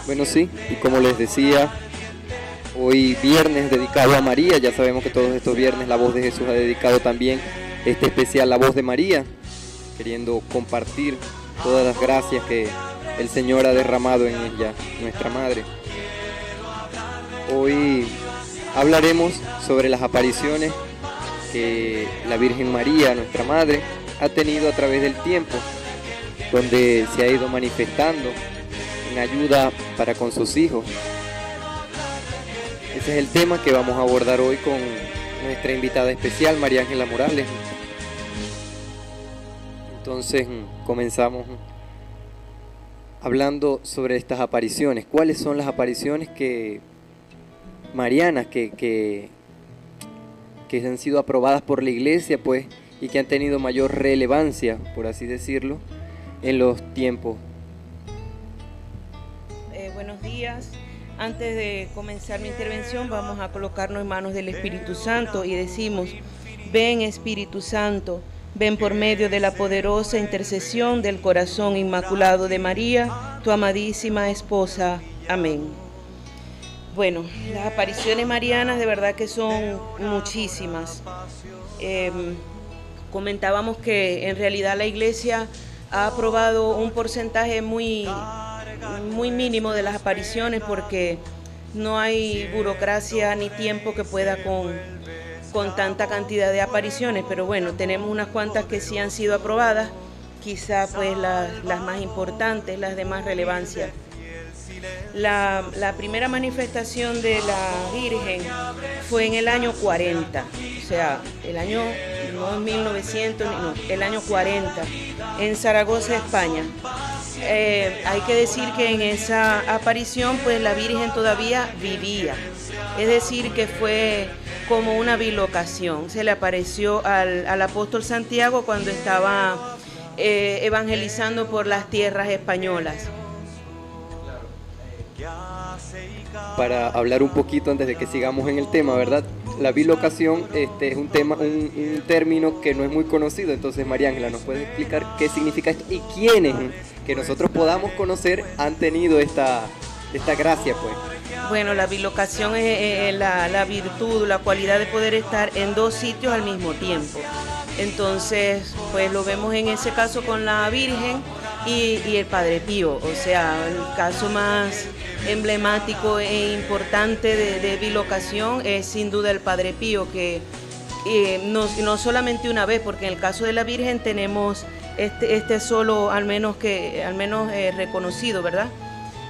Bueno, sí, y como les decía, hoy viernes dedicado a María. Ya sabemos que todos estos viernes la voz de Jesús ha dedicado también este especial La Voz de María, queriendo compartir todas las gracias que el Señor ha derramado en ella, nuestra Madre. Hoy hablaremos sobre las apariciones que la Virgen María, nuestra Madre, ha tenido a través del tiempo, donde se ha ido manifestando en ayuda para con sus hijos. Ese es el tema que vamos a abordar hoy con nuestra invitada especial, María Ángela Morales. Entonces, comenzamos hablando sobre estas apariciones. ¿Cuáles son las apariciones marianas que han sido aprobadas por la Iglesia, pues, y que han tenido mayor relevancia, por así decirlo, en los tiempos? Buenos días. Antes de comenzar mi intervención, vamos a colocarnos en manos del Espíritu Santo y decimos: ven Espíritu Santo, ven por medio de la poderosa intercesión del corazón inmaculado de María, tu amadísima esposa. Amén. Bueno, las apariciones marianas de verdad que son muchísimas. Comentábamos que en realidad la Iglesia ha aprobado un porcentaje muy mínimo de las apariciones, porque no hay burocracia ni tiempo que pueda con tanta cantidad de apariciones, pero bueno, tenemos unas cuantas que sí han sido aprobadas, quizá pues las más importantes, las de más relevancia. La primera manifestación de la Virgen fue en el año 40, o sea, el año, no 1900, no, el año 40, en Zaragoza, España. Hay que decir que en esa aparición pues la Virgen todavía vivía, es decir que fue como una bilocación. Se le apareció al apóstol Santiago cuando estaba evangelizando por las tierras españolas. Para hablar un poquito antes de que sigamos en el tema, ¿verdad? La bilocación es un término que no es muy conocido. Entonces, María Ángela, ¿nos puedes explicar qué significa esto y quiénes que nosotros podamos conocer han tenido esta gracia, pues? Bueno, la bilocación es la virtud, la cualidad de poder estar en dos sitios al mismo tiempo. Entonces, pues lo vemos en ese caso con la Virgen y el Padre Pío. O sea, el caso más emblemático e importante de bilocación es sin duda el Padre Pío, que no solamente una vez, porque en el caso de la Virgen tenemos este solo, al menos reconocido, ¿verdad?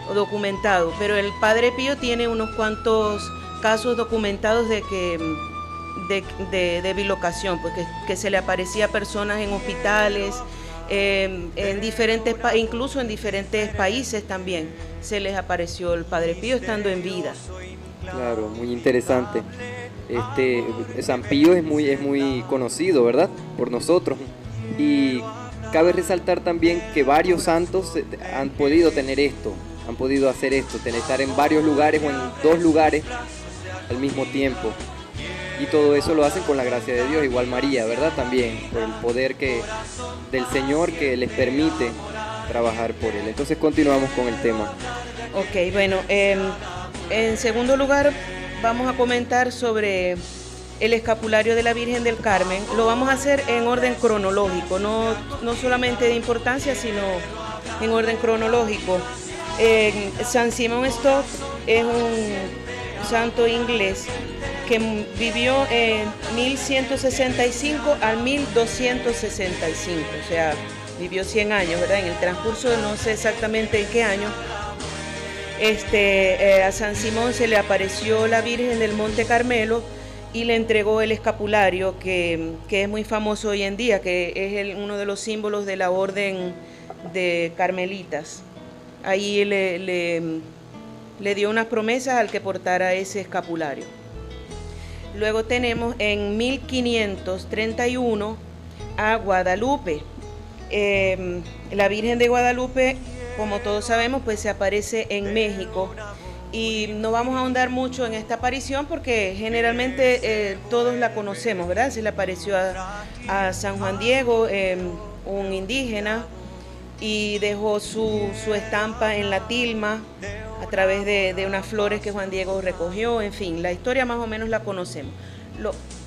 O documentado, pero el Padre Pío tiene unos cuantos casos documentados de bilocación, pues que se le aparecía a personas en hospitales, incluso en diferentes países también se les apareció el Padre Pío estando en vida. Claro, muy interesante. San Pío es muy conocido, ¿verdad? Por nosotros. Y cabe resaltar también que varios santos han podido tener esto, han podido hacer esto, estar en varios lugares o en dos lugares al mismo tiempo. Y todo eso lo hacen con la gracia de Dios, igual María, ¿verdad? También, por el poder del Señor que les permite trabajar por Él. Entonces continuamos con el tema. Ok, bueno, en segundo lugar vamos a comentar sobre el escapulario de la Virgen del Carmen. Lo vamos a hacer en orden cronológico, no solamente de importancia, sino en orden cronológico. San Simón Stock es un santo inglés que vivió en 1165 al 1265, o sea, vivió 100 años, ¿verdad? En el transcurso, no sé exactamente en qué año, a San Simón se le apareció la Virgen del Monte Carmelo y le entregó el escapulario que es muy famoso hoy en día, que es uno de los símbolos de la orden de carmelitas. Ahí le dio unas promesas al que portara ese escapulario. Luego tenemos en 1531 a Guadalupe. La Virgen de Guadalupe, como todos sabemos, pues se aparece en México. Y no vamos a ahondar mucho en esta aparición porque generalmente todos la conocemos, ¿verdad? Se le apareció a San Juan Diego, un indígena, y dejó su estampa en la tilma a través de unas flores que Juan Diego recogió. En fin, la historia más o menos la conocemos.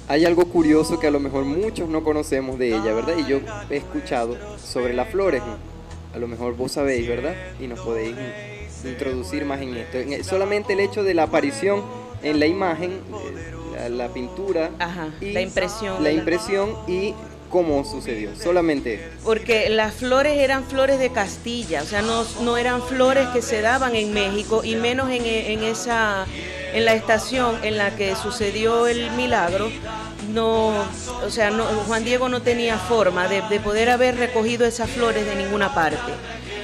Hay algo curioso que a lo mejor muchos no conocemos de ella, ¿verdad? Y yo he escuchado sobre las flores, ¿no? A lo mejor vos sabéis, ¿verdad? Y nos podéis introducir más en esto. Solamente el hecho de la aparición en la imagen, la pintura, y la impresión. La impresión y cómo sucedió, solamente. Porque las flores eran flores de Castilla, o sea, no eran flores que se daban en México, y menos en la estación en la que sucedió el milagro. Juan Diego no tenía forma de poder haber recogido esas flores de ninguna parte.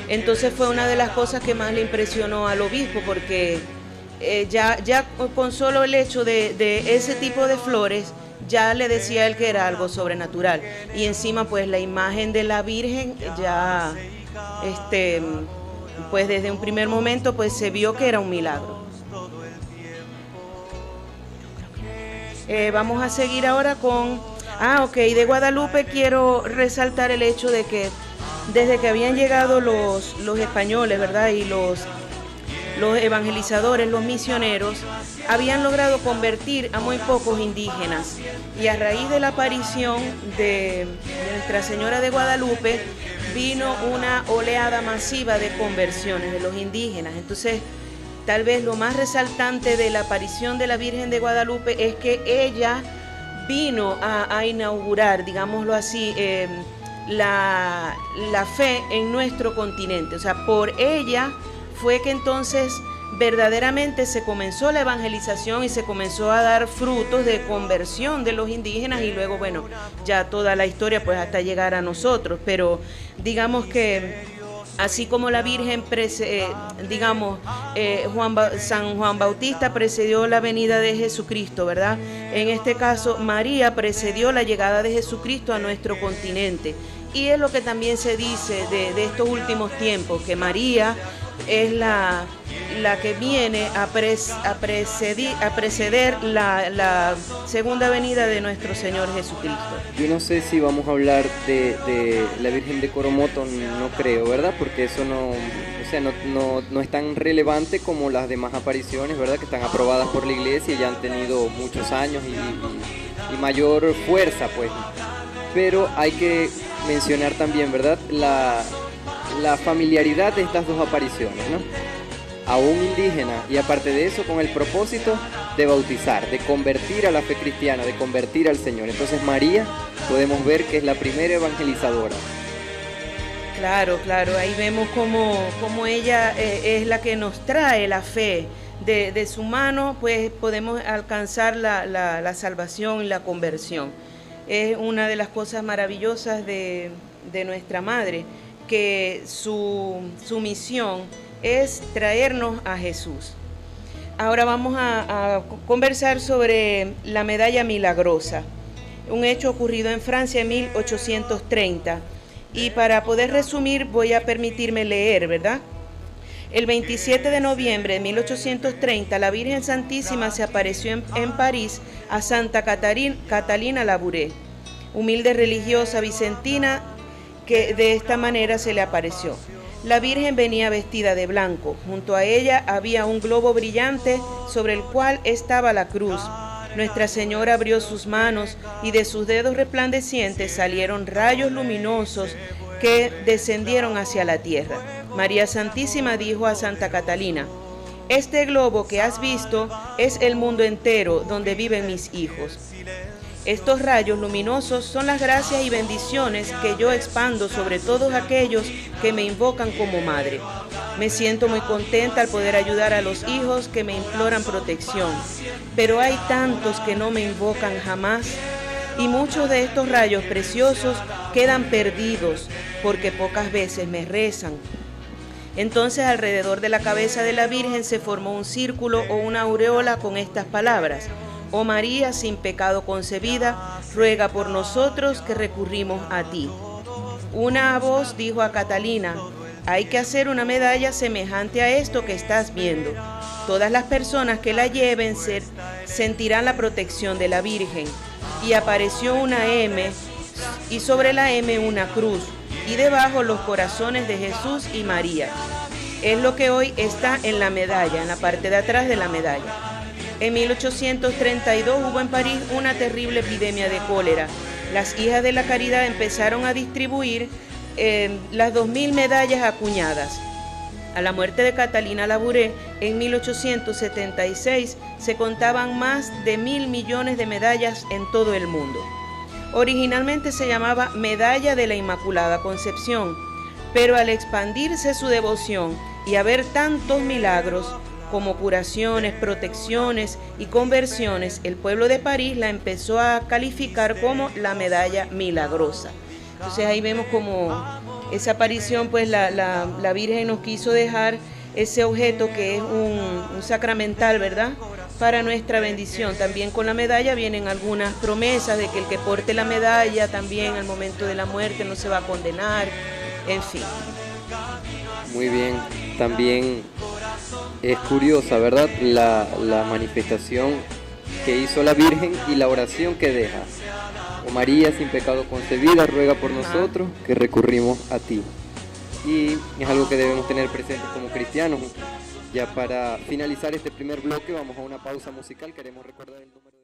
Entonces fue una de las cosas que más le impresionó al obispo, porque ya con solo el hecho de ese tipo de flores, ya le decía él que era algo sobrenatural. Y encima pues la imagen de la Virgen ya, pues desde un primer momento pues se vio que era un milagro. Vamos a seguir ahora con... de Guadalupe quiero resaltar el hecho de que desde que habían llegado los españoles, ¿verdad? Y los evangelizadores, los misioneros, habían logrado convertir a muy pocos indígenas. Y a raíz de la aparición de Nuestra Señora de Guadalupe, vino una oleada masiva de conversiones de los indígenas. Entonces, tal vez lo más resaltante de la aparición de la Virgen de Guadalupe es que ella vino a inaugurar, digámoslo así, la fe en nuestro continente. O sea, por ella fue que entonces verdaderamente se comenzó la evangelización y se comenzó a dar frutos de conversión de los indígenas, y luego, bueno, ya toda la historia pues hasta llegar a nosotros. Pero digamos que así como la Virgen, San Juan Bautista precedió la venida de Jesucristo, ¿verdad? En este caso, María precedió la llegada de Jesucristo a nuestro continente. Y es lo que también se dice de estos últimos tiempos, que María es la que viene a preceder la segunda venida de nuestro Señor Jesucristo. Yo no sé si vamos a hablar de la Virgen de Coromoto, no creo, ¿verdad? Porque eso no es tan relevante como las demás apariciones, ¿verdad? Que están aprobadas por la Iglesia y ya han tenido muchos años y mayor fuerza, pues. Pero hay que mencionar también, ¿verdad? La familiaridad de estas dos apariciones, ¿no? A un indígena, y aparte de eso con el propósito de bautizar, de convertir a la fe cristiana, de convertir al Señor. Entonces María podemos ver que es la primera evangelizadora. Claro, ahí vemos como ella es la que nos trae la fe. De su mano pues podemos alcanzar la salvación y la conversión. Es una de las cosas maravillosas de nuestra Madre, que su misión es traernos a Jesús. Ahora vamos a conversar sobre la medalla milagrosa, un hecho ocurrido en Francia en 1830. Y para poder resumir voy a permitirme leer, ¿verdad? El 27 de noviembre de 1830, la Virgen Santísima se apareció en París a Santa Catalina Labouré, humilde religiosa vicentina, que de esta manera se le apareció. La Virgen venía vestida de blanco. Junto a ella había un globo brillante sobre el cual estaba la cruz. Nuestra Señora abrió sus manos y de sus dedos resplandecientes salieron rayos luminosos que descendieron hacia la tierra. María Santísima dijo a Santa Catalina: "Este globo que has visto es el mundo entero donde viven mis hijos. Estos rayos luminosos son las gracias y bendiciones que yo expando sobre todos aquellos que me invocan como madre. Me siento muy contenta al poder ayudar a los hijos que me imploran protección, pero hay tantos que no me invocan jamás, y muchos de estos rayos preciosos quedan perdidos porque pocas veces me rezan". Entonces, alrededor de la cabeza de la Virgen se formó un círculo o una aureola con estas palabras: "Oh María, sin pecado concebida, ruega por nosotros que recurrimos a ti". Una voz dijo a Catalina: "Hay que hacer una medalla semejante a esto que estás viendo. Todas las personas que la lleven sentirán la protección de la Virgen". Y apareció una M, y sobre la M una cruz. y debajo los corazones de Jesús y María. Es lo que hoy está en la medalla, en la parte de atrás de la medalla. En 1832 hubo en París una terrible epidemia de cólera. Las hijas de la caridad empezaron a distribuir las 2000 medallas acuñadas. A la muerte de Catalina Labouré en 1876 se contaban más de 1.000 millones de medallas en todo el mundo. Originalmente se llamaba Medalla de la Inmaculada Concepción, pero al expandirse su devoción y haber tantos milagros como curaciones, protecciones y conversiones, el pueblo de París la empezó a calificar como la medalla milagrosa. Entonces ahí vemos como esa aparición, pues la Virgen nos quiso dejar ese objeto que es un sacramental, ¿verdad?, para nuestra bendición. También con la medalla vienen algunas promesas de que el que porte la medalla también al momento de la muerte no se va a condenar, en fin. Muy bien, también es curiosa, ¿verdad?, la manifestación que hizo la Virgen y la oración que deja. Oh María, sin pecado concebida, ruega por nosotros que recurrimos a ti. Y es algo que debemos tener presente como cristianos. Ya para finalizar este primer bloque vamos a una pausa musical. Queremos recordar el número.